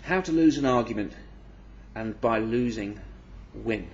How to lose an argument and by losing win.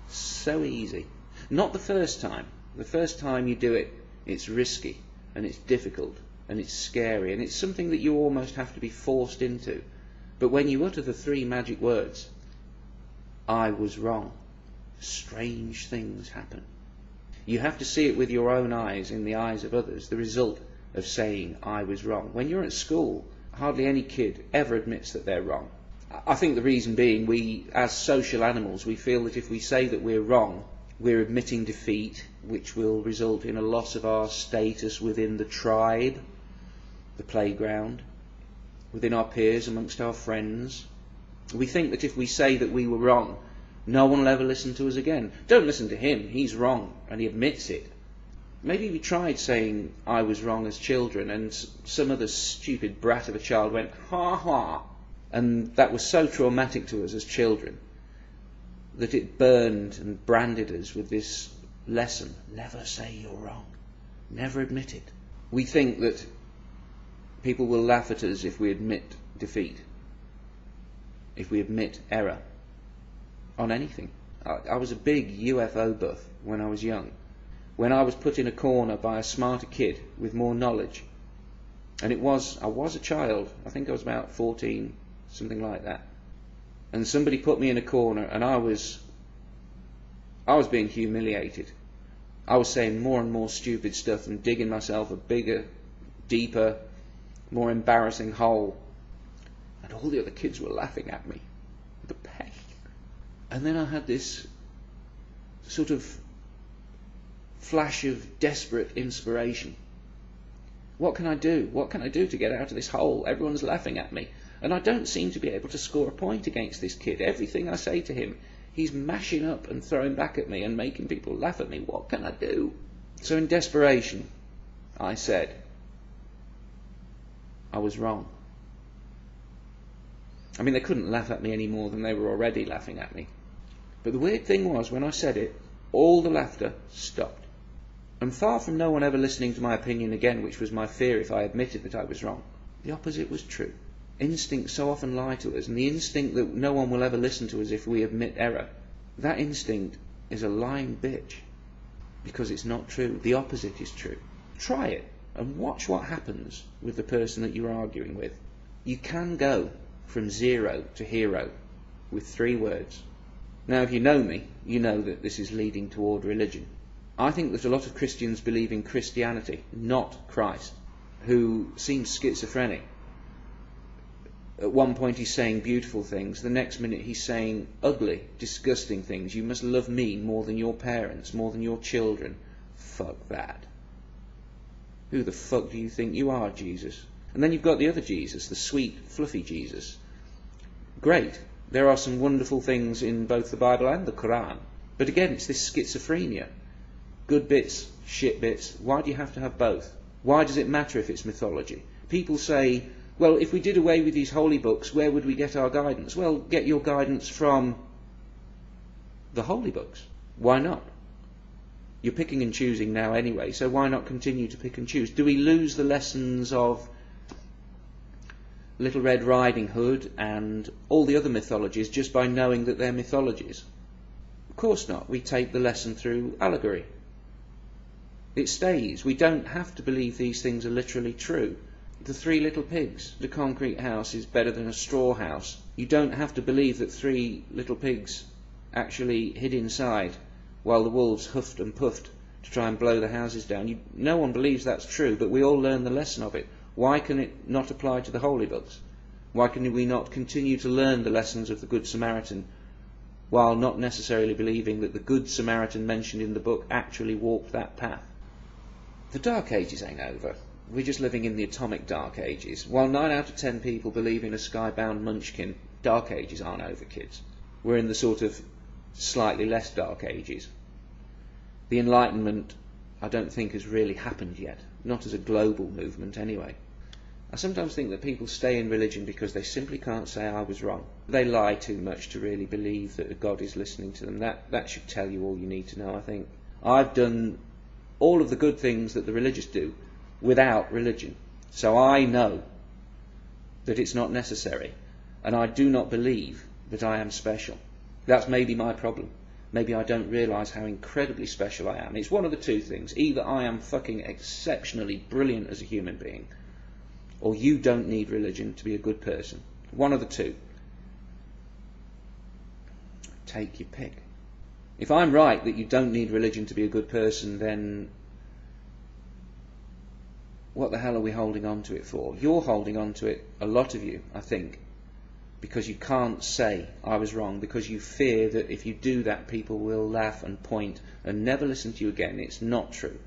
So easy. Not the first time. The first time you do it, it's risky and it's difficult and it's scary and it's something that you almost have to be forced into. But when you utter the 3 magic words, I was wrong, strange things happen. You have to see it with your own eyes, in the eyes of others, the result of saying I was wrong. When you're at school, hardly any kid ever admits that they're wrong. I think the reason being, we, as social animals, we feel that if we say that we're wrong, we're admitting defeat, which will result in a loss of our status within the tribe, the playground, within our peers, amongst our friends. We think that if we say that we were wrong, no one will ever listen to us again. Don't listen to him, he's wrong, and he admits it. Maybe we tried saying I was wrong as children, and some other stupid brat of a child went, ha ha, and that was so traumatic to us as children that it burned and branded us with this lesson: never say you're wrong, never admit it. We think that people will laugh at us if we admit defeat, if we admit error on anything. I was a big UFO buff when I was young. When I was put in a corner by a smarter kid with more knowledge, and I was a child, I think I was about 14, something like that, and somebody put me in a corner and I was being humiliated. I was saying more and more stupid stuff and digging myself a bigger, deeper, more embarrassing hole, and all the other kids were laughing at me. The pain. And then I had this sort of flash of desperate inspiration. What can I do? What can I do to get out of this hole? Everyone's laughing at me, and I don't seem to be able to score a point against this kid. Everything I say to him, he's mashing up and throwing back at me and making people laugh at me. What can I do? So in desperation, I said, I was wrong. I mean, they couldn't laugh at me any more than they were already laughing at me. But the weird thing was, when I said it, all the laughter stopped. And far from no one ever listening to my opinion again, which was my fear if I admitted that I was wrong, the opposite was true. Instincts so often lie to us, and the instinct that no one will ever listen to us if we admit error, that instinct is a lying bitch, because it's not true. The opposite is true. Try it and watch what happens with the person that you're arguing with. You can go from 0 to hero with 3 words. Now, if you know me, you know that this is leading toward religion. I think that a lot of Christians believe in Christianity, not Christ, who seems schizophrenic. At one point he's saying beautiful things, the next minute he's saying ugly, disgusting things. You must love me more than your parents, more than your children. Fuck that. Who the fuck do you think you are, Jesus? And then you've got the other Jesus, the sweet, fluffy Jesus. Great. There are some wonderful things in both the Bible and the Quran. But again, it's this schizophrenia. Good bits, shit bits. Why do you have to have both? Why does it matter if it's mythology? People say, well, if we did away with these holy books, where would we get our guidance? Well, get your guidance from the holy books. Why not? You're picking and choosing now anyway, so why not continue to pick and choose? Do we lose the lessons of Little Red Riding Hood and all the other mythologies just by knowing that they're mythologies? Of course not. We take the lesson through allegory. It stays. We don't have to believe these things are literally true. The 3 little pigs, the concrete house is better than a straw house. You don't have to believe that 3 little pigs actually hid inside while the wolves huffed and puffed to try and blow the houses down. No one believes that's true, but we all learn the lesson of it. Why can it not apply to the holy books? Why can we not continue to learn the lessons of the Good Samaritan while not necessarily believing that the Good Samaritan mentioned in the book actually walked that path? The Dark Ages ain't over. We're just living in the atomic Dark Ages. While 9 out of 10 people believe in a skybound munchkin, Dark Ages aren't over, kids. We're in the sort of slightly less Dark Ages. The Enlightenment, I don't think, has really happened yet. Not as a global movement, anyway. I sometimes think that people stay in religion because they simply can't say I was wrong. They lie too much to really believe that a God is listening to them. That should tell you all you need to know, I think. I've done all of the good things that the religious do without religion. So I know that it's not necessary, and I do not believe that I am special. That's maybe my problem. Maybe I don't realise how incredibly special I am. It's one of the two things. Either I am fucking exceptionally brilliant as a human being, or you don't need religion to be a good person. One of the two. Take your pick. If I'm right that you don't need religion to be a good person, then what the hell are we holding on to it for? You're holding on to it, a lot of you, I think, because you can't say I was wrong, because you fear that if you do that people will laugh and point and never listen to you again. It's not true.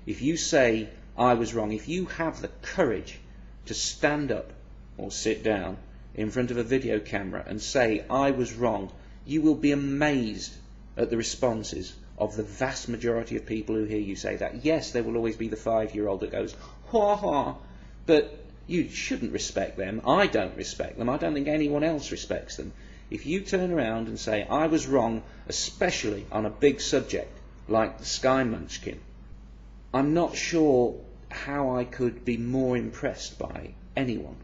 If you say I was wrong, if you have the courage to stand up or sit down in front of a video camera and say I was wrong, you will be amazed at the responses of the vast majority of people who hear you say that. Yes, there will always be the 5-year-old that goes, ha ha, but you shouldn't respect them. I don't respect them. I don't think anyone else respects them. If you turn around and say, I was wrong, especially on a big subject like the Sky Munchkin, I'm not sure how I could be more impressed by anyone.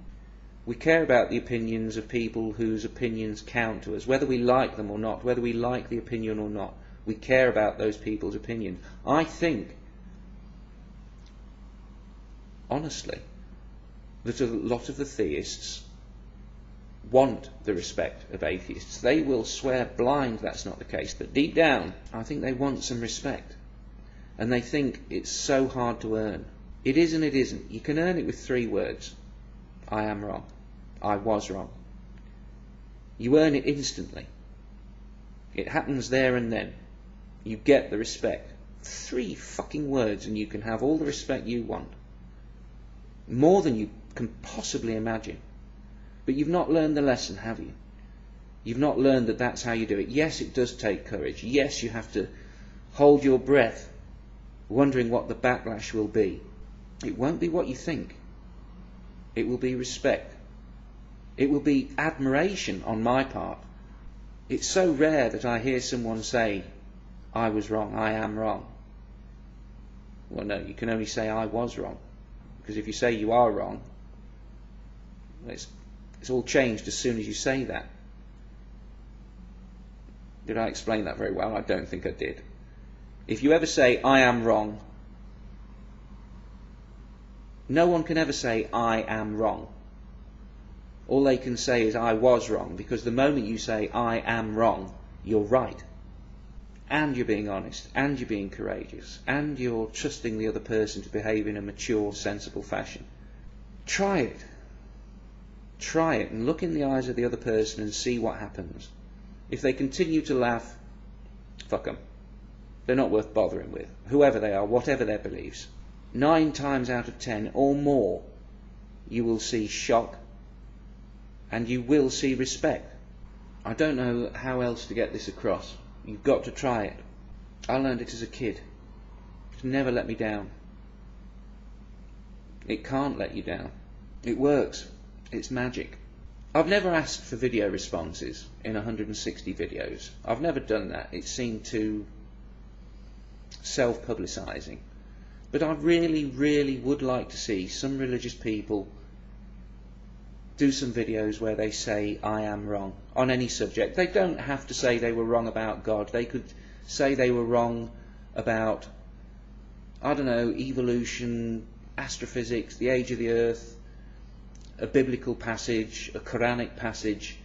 We care about the opinions of people whose opinions count to us, whether we like them or not, whether we like the opinion or not. We care about those people's opinions. I think, honestly, that a lot of the theists want the respect of atheists. They will swear blind that's not the case, but deep down, I think they want some respect. And they think it's so hard to earn. It is and it isn't. You can earn it with 3 words. I am wrong. I was wrong. You earn it instantly. It happens there and then. You get the respect. 3 fucking words and you can have all the respect you want. More than you can possibly imagine. But you've not learned the lesson, have you? You've not learned that that's how you do it. Yes, it does take courage. Yes, you have to hold your breath, wondering what the backlash will be. It won't be what you think. It will be respect. It will be admiration on my part. It's so rare that I hear someone say, I was wrong, I am wrong. Well, no, you can only say I was wrong. Because if you say you are wrong, it's all changed as soon as you say that. Did I explain that very well? I don't think I did. If you ever say, I am wrong, no one can ever say, I am wrong. All they can say is, I was wrong, because the moment you say, I am wrong, you're right. And you're being honest, and you're being courageous, and you're trusting the other person to behave in a mature, sensible fashion. Try it. Try it, and look in the eyes of the other person and see what happens. If they continue to laugh, fuck them. They're not worth bothering with, whoever they are, whatever their beliefs. 9 times out of 10 or more, you will see shock and you will see respect. I don't know how else to get this across. You've got to try it. I learned it as a kid. It's never let me down. It can't let you down. It works. It's magic. I've never asked for video responses in 160 videos. I've never done that. It seemed too self-publicising. But I really, really would like to see some religious people do some videos where they say, I am wrong, on any subject. They don't have to say they were wrong about God. They could say they were wrong about, I don't know, evolution, astrophysics, the age of the earth, a biblical passage, a Quranic passage,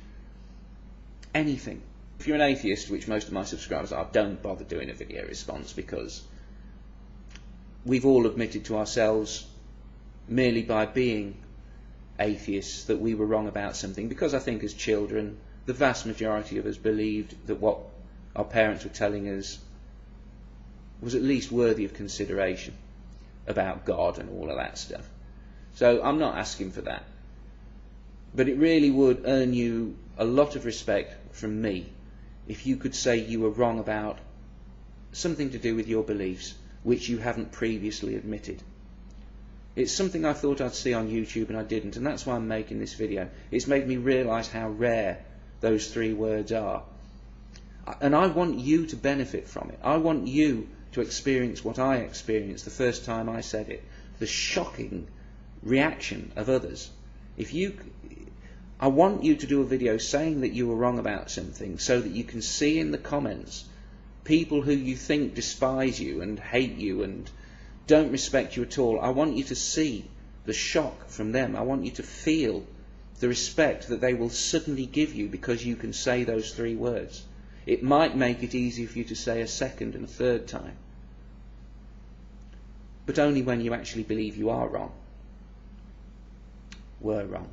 anything. If you're an atheist, which most of my subscribers are, don't bother doing a video response, because we've all admitted to ourselves, merely by being atheists, that we were wrong about something, because I think as children the vast majority of us believed that what our parents were telling us was at least worthy of consideration about God and all of that stuff. So I'm not asking for that, but it really would earn you a lot of respect from me if you could say you were wrong about something to do with your beliefs which you haven't previously admitted. It's something I thought I'd see on YouTube and I didn't, and that's why I'm making this video. It's made me realise how rare those 3 words are. And I want you to benefit from it. I want you to experience what I experienced the first time I said it. The shocking reaction of others. I want you to do a video saying that you were wrong about something, so that you can see in the comments people who you think despise you and hate you and don't respect you at all. I want you to see the shock from them. I want you to feel the respect that they will suddenly give you because you can say those 3 words. It might make it easy for you to say a second and a third time, but only when you actually believe you are wrong, were wrong.